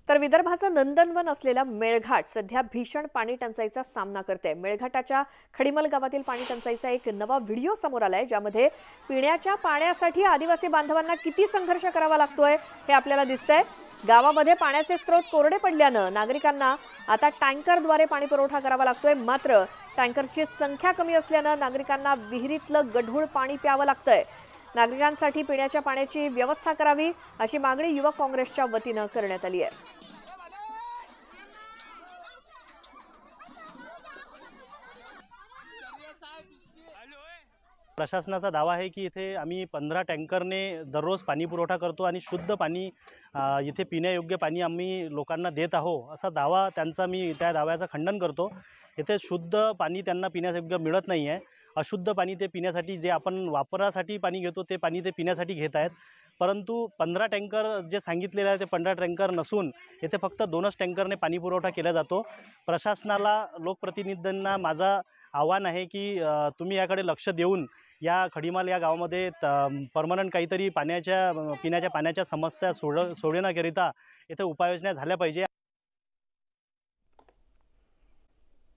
तर विदर्भाचं नंदनवन असलेला मेळघाट सध्या भीषण पाणी टंचाईचा सामना करते। मेळघाटाच्या खडीमल गावातील पाणी टंचाईचा एक नवा व्हिडिओ समोर आलाय, ज्यामध्ये पिण्याच्या पाण्यासाठी आदिवासी बांधवांना किती संघर्ष करावा लागतोय हे आपल्याला दिसतंय। गावामध्ये पाण्याचे स्रोत कोरडे पडल्यानं नागरिकांना आता टँकरद्वारे पाणी पुरवठा करावा लागतोय। मात्र टँकरची संख्या कमी असल्यानं नागरिकांना विहिरीतलं गढूळ पाणी प्यावं लागतंय। नागरिकांसाठी पिण्याच्या पाण्याची व्यवस्था करावी अशी मागणी युवक काँग्रेसच्या वतीनं करण्यात आली आहे। प्रशासनाचा दावा आहे की इथे आम्ही 15 टँकरने दररोज पाणी पुरवठा करतो आणि शुद्ध पाणी इथे पिण्यायोग्य पाणी आम्ही लोकांना देत आहोत असा दावा त्यांचा। मी त्या दाव्याचं खंडन करतो। इथे शुद्ध पाणी त्यांना पिण्यायोग्य मिळत नाही आहे। अशुद्ध पाणी ते पिण्यासाठी जे आपण वापरासाठी पाणी घेतो ते पाणी ते पिण्यासाठी घेत आहेत। परंतु 15 टँकर जे सांगितलेले आहे ते 15 टँकर नसून इथे फक्त 2च टँकरने पाणी पुरवठा केला जातो। प्रशासनाला, लोकप्रतिनिधींना माझा आव्हान आहे की तुम्ही याकडे लक्ष देऊन या खडीमाल या गावामध्ये परमनंट काहीतरी पिण्याच्या पाण्याच्या समस्या सोडवण्याकरिता इथे उपाययोजना झाल्या पाहिजे।